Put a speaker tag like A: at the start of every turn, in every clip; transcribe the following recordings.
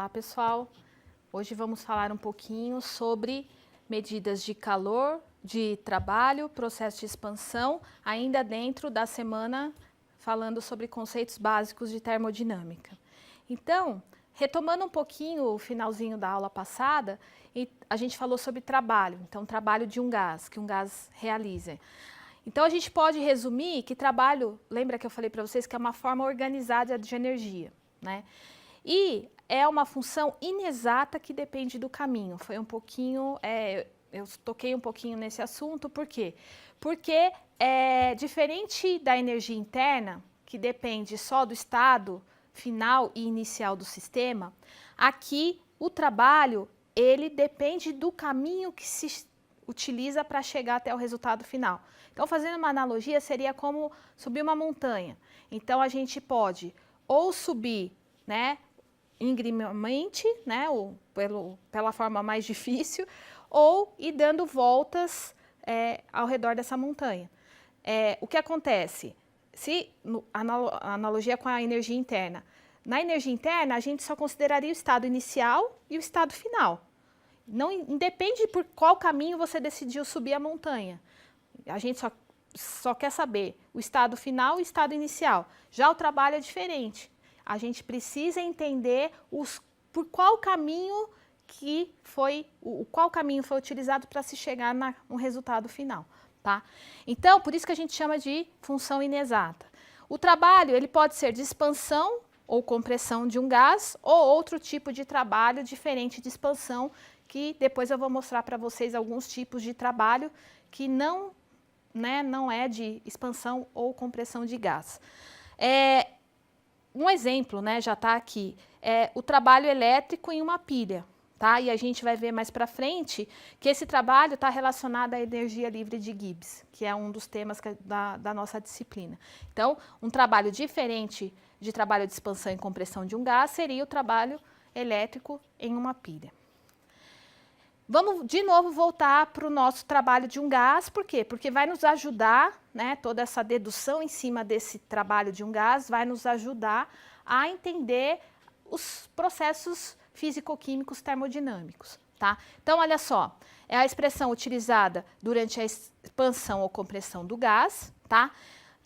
A: Olá, pessoal. Hoje vamos falar um pouquinho sobre medidas de calor, de trabalho, processo de expansão, ainda dentro da semana falando sobre conceitos básicos de termodinâmica. Então, retomando um pouquinho o finalzinho da aula passada, a gente falou sobre trabalho, então trabalho de um gás, que um gás realiza. Então a gente pode resumir que trabalho, lembra que eu falei para vocês que é uma forma organizada de energia, né? E é uma função inexata que depende do caminho. Foi um pouquinho, eu toquei um pouquinho nesse assunto, por quê? Porque diferente da energia interna, que depende só do estado final e inicial do sistema, aqui o trabalho, ele depende do caminho que se utiliza para chegar até o resultado final. Então, fazendo uma analogia, seria como subir uma montanha. Então, a gente pode ou subir, né, íngrememente, né, ou pela forma mais difícil, ou ir dando voltas ao redor dessa montanha. O que acontece? A analogia com a energia interna. Na energia interna, a gente só consideraria o estado inicial e o estado final. Não independe por qual caminho você decidiu subir a montanha. A gente só quer saber o estado final e o estado inicial. Já o trabalho é diferente. A gente precisa entender por qual caminho qual caminho foi utilizado para se chegar no resultado final, tá? Então, por isso que a gente chama de função inexata. O trabalho, ele pode ser de expansão ou compressão de um gás ou outro tipo de trabalho diferente de expansão, que depois eu vou mostrar para vocês alguns tipos de trabalho que não é de expansão ou compressão de gás. Um exemplo, né, já está aqui, é o trabalho elétrico em uma pilha, tá? E a gente vai ver mais para frente que esse trabalho está relacionado à energia livre de Gibbs, que é um dos temas da nossa disciplina. Então, um trabalho diferente de trabalho de expansão e compressão de um gás seria o trabalho elétrico em uma pilha. Vamos de novo voltar para o nosso trabalho de um gás, por quê? Porque vai nos ajudar, né, toda essa dedução em cima desse trabalho de um gás vai nos ajudar a entender os processos físico-químicos termodinâmicos, tá? Então, olha só, é a expressão utilizada durante a expansão ou compressão do gás, tá?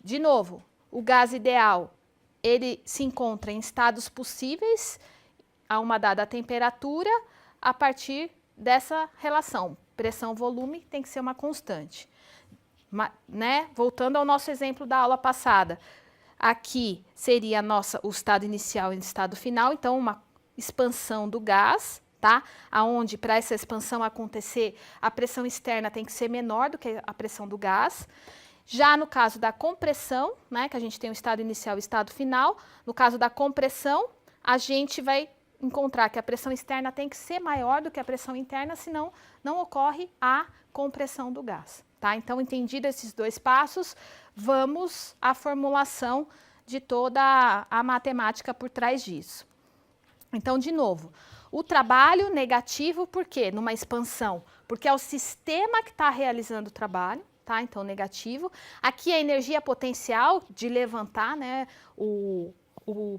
A: De novo, o gás ideal, ele se encontra em estados possíveis a uma dada temperatura a partir dessa relação, pressão-volume tem que ser uma constante. Né? Voltando ao nosso exemplo da aula passada, aqui seria o estado inicial e o estado final, então uma expansão do gás, tá? Aonde para essa expansão acontecer, a pressão externa tem que ser menor do que a pressão do gás. Já no caso da compressão, né, que a gente tem o estado inicial e o estado final, no caso da compressão, a gente vai encontrar que a pressão externa tem que ser maior do que a pressão interna, senão não ocorre a compressão do gás, tá? Então, entendido esses dois passos, vamos à formulação de toda a matemática por trás disso. Então, de novo, o trabalho negativo, por quê? Numa expansão, porque é o sistema que está realizando o trabalho, tá? Então, negativo. Aqui a energia potencial de levantar, né, o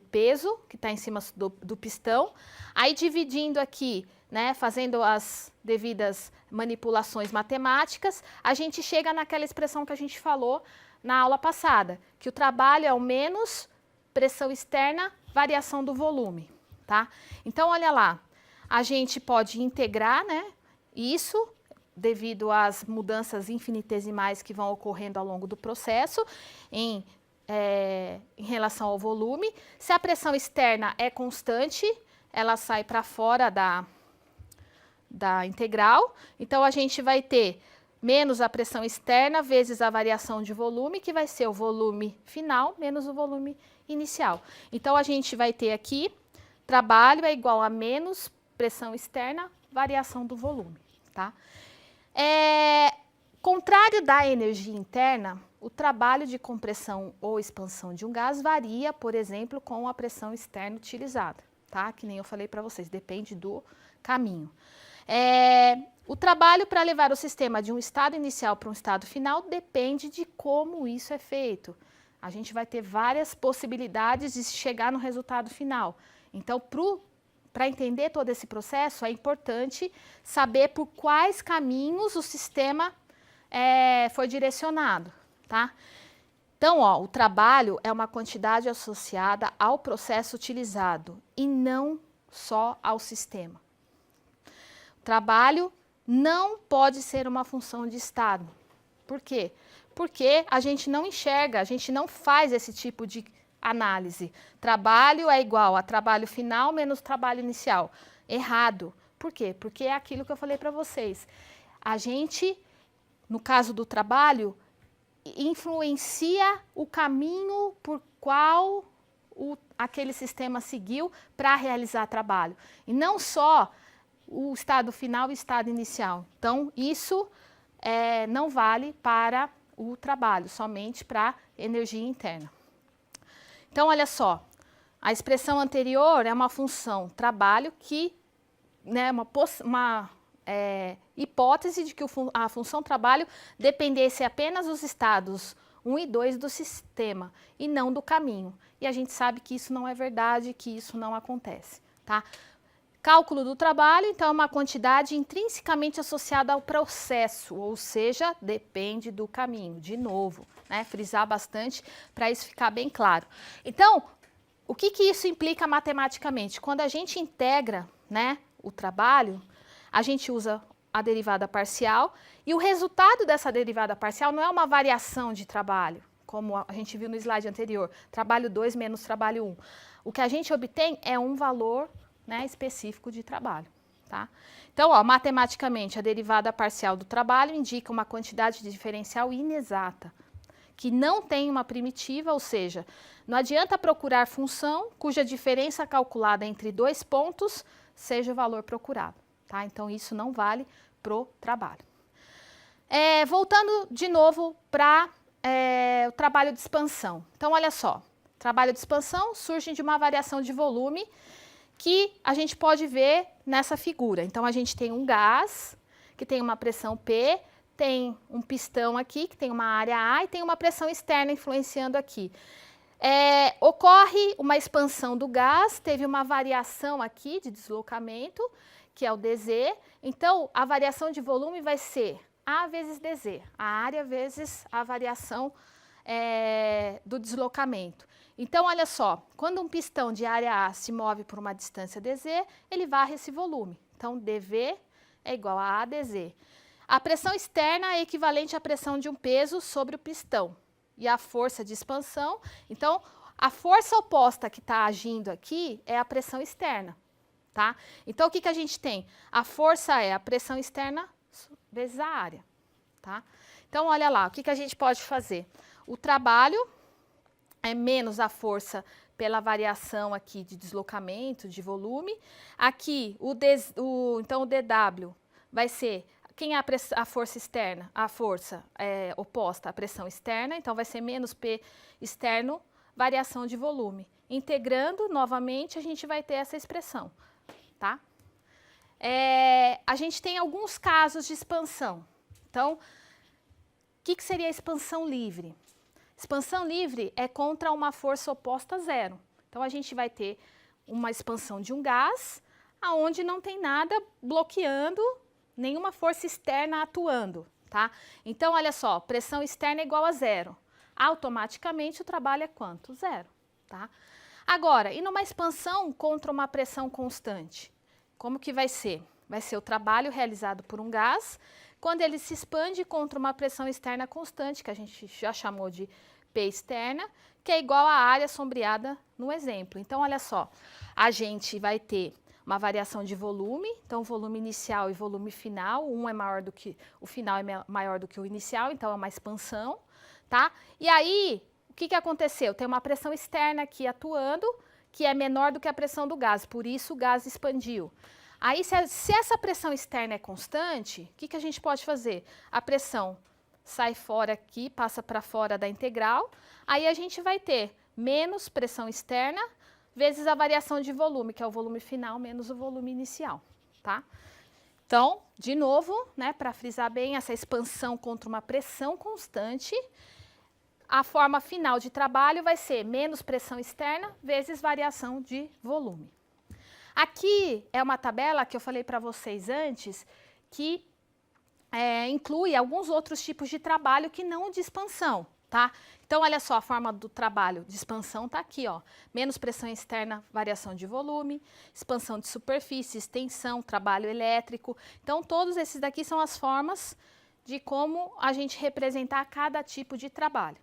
A: peso que está em cima do pistão, aí dividindo aqui, né, fazendo as devidas manipulações matemáticas, a gente chega naquela expressão que a gente falou na aula passada, que o trabalho é o menos pressão externa, variação do volume, tá? Então, olha lá, a gente pode integrar, né, isso devido às mudanças infinitesimais que vão ocorrendo ao longo do processo em relação ao volume. Se a pressão externa é constante, ela sai para fora da integral. Então, a gente vai ter menos a pressão externa vezes a variação de volume, que vai ser o volume final menos o volume inicial. Então, a gente vai ter aqui, trabalho é igual a menos pressão externa, variação do volume, tá? Contrário da energia interna, o trabalho de compressão ou expansão de um gás varia, por exemplo, com a pressão externa utilizada, tá? Que nem eu falei para vocês, depende do caminho. O trabalho para levar o sistema de um estado inicial para um estado final depende de como isso é feito. A gente vai ter várias possibilidades de chegar no resultado final. Então, para para entender todo esse processo, é importante saber por quais caminhos o sistema foi direcionado, tá? Então, ó, o trabalho é uma quantidade associada ao processo utilizado e não só ao sistema. O trabalho não pode ser uma função de estado. Por quê? Porque a gente não enxerga, a gente não faz esse tipo de análise. Trabalho é igual a trabalho final menos trabalho inicial. Errado. Por quê? Porque é aquilo que eu falei para vocês. A gente, no caso do trabalho, influencia o caminho por qual aquele sistema seguiu para realizar trabalho. E não só o estado final e o estado inicial. Então, isso não vale para o trabalho, somente para energia interna. Então, olha só, a expressão anterior é uma função trabalho que, né, uma hipótese de que a função trabalho dependesse apenas dos estados 1 e 2 do sistema e não do caminho. E a gente sabe que isso não é verdade, que isso não acontece, tá? Cálculo do trabalho, então, é uma quantidade intrinsecamente associada ao processo, ou seja, depende do caminho. De novo, né, frisar bastante para isso ficar bem claro. Então, o que isso implica matematicamente? Quando a gente integra, né, o trabalho, a gente usa a derivada parcial e o resultado dessa derivada parcial não é uma variação de trabalho, como a gente viu no slide anterior, trabalho 2 menos trabalho 1. O que a gente obtém é um valor, né, específico de trabalho, tá? Então, ó, matematicamente, a derivada parcial do trabalho indica uma quantidade de diferencial inexata, que não tem uma primitiva, ou seja, não adianta procurar função cuja diferença calculada entre 2 pontos seja o valor procurado, tá? Então, isso não vale pro trabalho. Voltando de novo para o trabalho de expansão. Então, olha só, trabalho de expansão surge de uma variação de volume que a gente pode ver nessa figura. Então, a gente tem um gás que tem uma pressão P, tem um pistão aqui que tem uma área A e tem uma pressão externa influenciando aqui. Ocorre uma expansão do gás, teve uma variação aqui de deslocamento, que é o dz. Então, a variação de volume vai ser A vezes dz, a área vezes a variação do deslocamento. Então, olha só, quando um pistão de área A se move por uma distância dz, ele varre esse volume. Então, dv é igual a dz. A pressão externa é equivalente à pressão de um peso sobre o pistão. E a força de expansão, então, a força oposta que está agindo aqui é a pressão externa, tá? Então, o que a gente tem? A força é a pressão externa vezes a área, tá? Então, olha lá, o que a gente pode fazer? O trabalho é menos a força pela variação aqui de deslocamento, de volume. Aqui, então, o dW vai ser, quem é a força externa? A força oposta à pressão externa, então vai ser menos P externo, variação de volume. Integrando, novamente, a gente vai ter essa expressão, tá? A gente tem alguns casos de expansão. Então, o que seria a expansão livre? Expansão livre é contra uma força oposta a zero. Então, a gente vai ter uma expansão de um gás, aonde não tem nada bloqueando, nenhuma força externa atuando, tá? Então, olha só, pressão externa é igual a zero. Automaticamente, o trabalho é quanto? Zero, tá? Agora, e numa expansão contra uma pressão constante? Como que vai ser? Vai ser o trabalho realizado por um gás, quando ele se expande contra uma pressão externa constante, que a gente já chamou de P externa, que é igual à área sombreada no exemplo. Então, olha só, a gente vai ter uma variação de volume, então volume inicial e volume final, um é maior do que, o final é maior do que o inicial, então é uma expansão, tá? E aí, o que aconteceu? Tem uma pressão externa aqui atuando, que é menor do que a pressão do gás, por isso o gás expandiu. Aí, se essa pressão externa é constante, o que a gente pode fazer? A pressão sai fora aqui, passa para fora da integral, aí a gente vai ter menos pressão externa vezes a variação de volume, que é o volume final menos o volume inicial, tá? Então, de novo, né, para frisar bem essa expansão contra uma pressão constante, a forma final de trabalho vai ser menos pressão externa vezes variação de volume. Aqui é uma tabela que eu falei para vocês antes, que inclui alguns outros tipos de trabalho que não de expansão, tá? Então, olha só, a forma do trabalho de expansão está aqui, ó. Menos pressão externa, variação de volume, expansão de superfície, extensão, trabalho elétrico. Então, todos esses daqui são as formas de como a gente representar cada tipo de trabalho.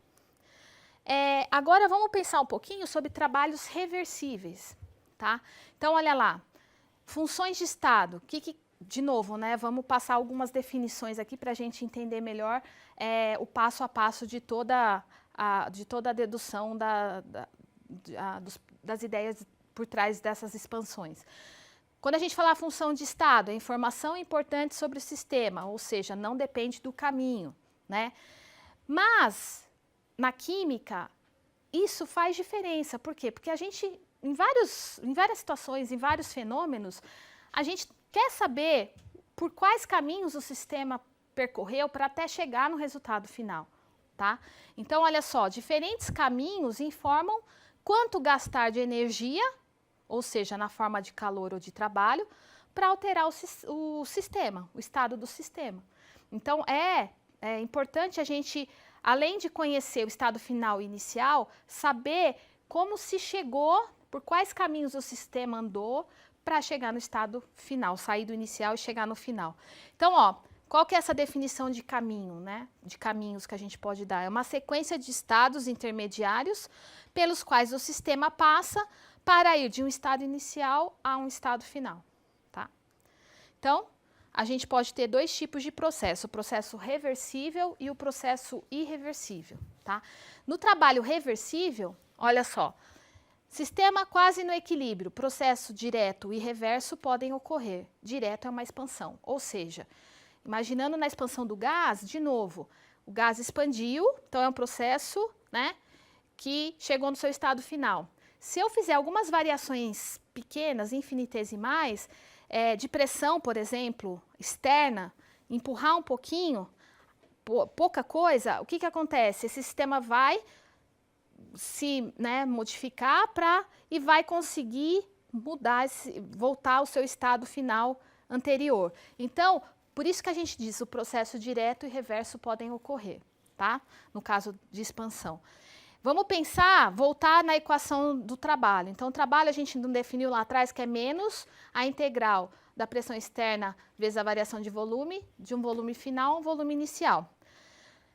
A: Agora, vamos pensar um pouquinho sobre trabalhos reversíveis, tá? Então, olha lá, funções de estado, de novo, né, vamos passar algumas definições aqui para a gente entender melhor o passo a passo de toda a dedução das ideias por trás dessas expansões. Quando a gente fala função de estado, é informação importante sobre o sistema, ou seja, não depende do caminho, né? Mas, na química, isso faz diferença. Por quê? Porque a gente, em várias situações, em vários fenômenos, a gente quer saber por quais caminhos o sistema percorreu para até chegar no resultado final, tá? Então, olha só, diferentes caminhos informam quanto gastar de energia, ou seja, na forma de calor ou de trabalho, para alterar o sistema, o estado do sistema. Então, é importante a gente, além de conhecer o estado final e inicial, saber como se chegou, por quais caminhos o sistema andou, para chegar no estado final, sair do inicial e chegar no final. Então, ó, qual que é essa definição de caminho, né? De caminhos que a gente pode dar? É uma sequência de estados intermediários pelos quais o sistema passa para ir de um estado inicial a um estado final, tá? Então, a gente pode ter dois tipos de processo, o processo reversível e o processo irreversível, tá? No trabalho reversível, olha só, sistema quase no equilíbrio, processo direto e reverso podem ocorrer. Direto é uma expansão, ou seja, imaginando na expansão do gás, de novo, o gás expandiu, então é um processo, né, que chegou no seu estado final. Se eu fizer algumas variações pequenas, infinitesimais, de pressão, por exemplo, externa, empurrar um pouquinho, pouca coisa, o que acontece? Esse sistema vai se modificar e vai conseguir mudar, voltar ao seu estado final anterior. Então, por isso que a gente diz, o processo direto e reverso podem ocorrer, tá? No caso de expansão. Vamos pensar, voltar na equação do trabalho. Então, o trabalho a gente não definiu lá atrás, que é menos a integral da pressão externa vezes a variação de um volume final a um volume inicial.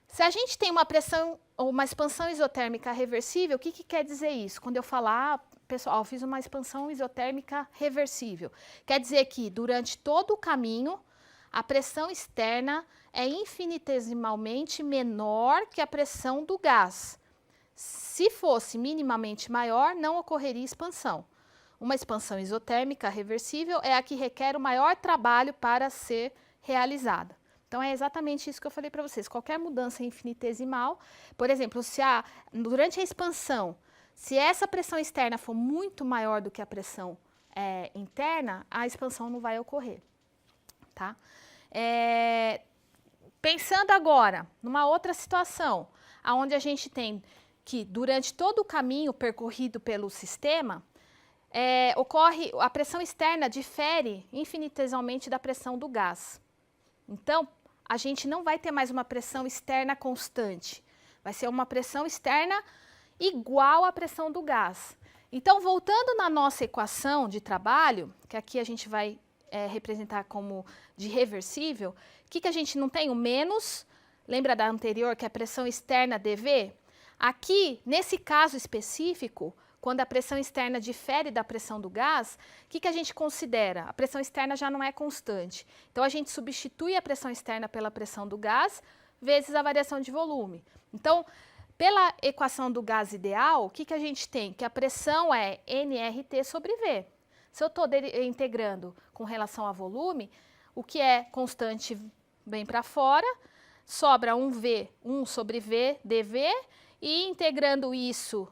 A: Se a gente tem uma pressão ou uma expansão isotérmica reversível, o que quer dizer isso? Quando eu falar, pessoal, eu fiz uma expansão isotérmica reversível. Quer dizer que durante todo o caminho, a pressão externa é infinitesimalmente menor que a pressão do gás. Se fosse minimamente maior, não ocorreria expansão. Uma expansão isotérmica reversível é a que requer o maior trabalho para ser realizada. Então, é exatamente isso que eu falei para vocês. Qualquer mudança infinitesimal, por exemplo, durante a expansão, se essa pressão externa for muito maior do que a pressão interna, a expansão não vai ocorrer, tá? Pensando agora numa outra situação, onde a gente tem que durante todo o caminho percorrido pelo sistema, a pressão externa difere infinitesimalmente da pressão do gás. Então, a gente não vai ter mais uma pressão externa constante. Vai ser uma pressão externa igual à pressão do gás. Então, voltando na nossa equação de trabalho, que aqui a gente vai representar como de reversível, o que a gente não tem? O menos, lembra da anterior, que é a pressão externa dV? Aqui, nesse caso específico, quando a pressão externa difere da pressão do gás, o que a gente considera? A pressão externa já não é constante. Então, a gente substitui a pressão externa pela pressão do gás, vezes a variação de volume. Então, pela equação do gás ideal, o que a gente tem? Que a pressão é nRT sobre V. Se eu estou integrando com relação a volume, o que é constante vem para fora, sobra 1 sobre V dV, e integrando isso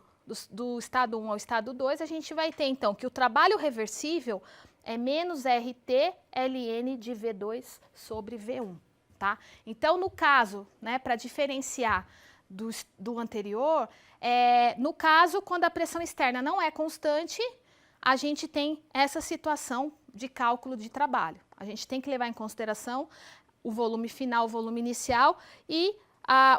A: do estado 1 ao estado 2, a gente vai ter, então, que o trabalho reversível é menos RT ln de V2 sobre V1, tá? Então, no caso, né, para diferenciar do anterior, no caso, quando a pressão externa não é constante, a gente tem essa situação de cálculo de trabalho. A gente tem que levar em consideração o volume final, o volume inicial e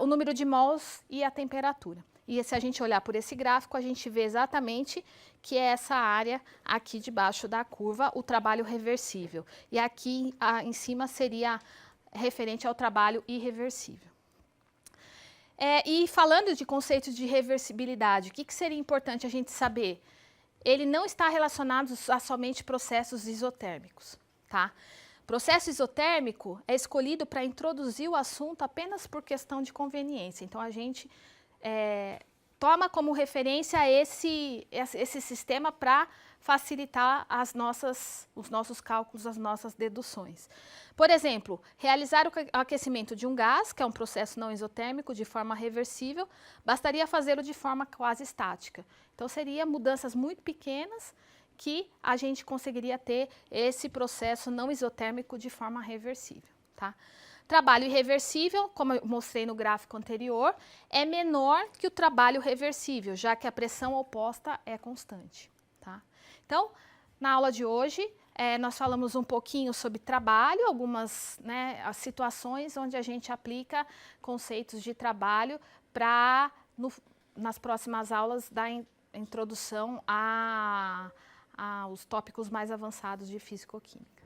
A: o número de mols e a temperatura. E se a gente olhar por esse gráfico, a gente vê exatamente que é essa área aqui debaixo da curva, o trabalho reversível. E aqui em cima seria referente ao trabalho irreversível. E falando de conceitos de reversibilidade, o que seria importante a gente saber? Ele não está relacionado a somente processos isotérmicos, tá? Processo isotérmico é escolhido para introduzir o assunto apenas por questão de conveniência. Então, a gente toma como referência esse sistema para facilitar os nossos cálculos, as nossas deduções. Por exemplo, realizar o aquecimento de um gás, que é um processo não isotérmico, de forma reversível, bastaria fazê-lo de forma quase estática. Então, seriam mudanças muito pequenas que a gente conseguiria ter esse processo não isotérmico de forma reversível, tá? Trabalho irreversível, como eu mostrei no gráfico anterior, é menor que o trabalho reversível, já que a pressão oposta é constante, tá? Então, na aula de hoje, nós falamos um pouquinho sobre trabalho, algumas as situações onde a gente aplica conceitos de trabalho para, nas próximas aulas, dar introdução aos tópicos mais avançados de físico-química.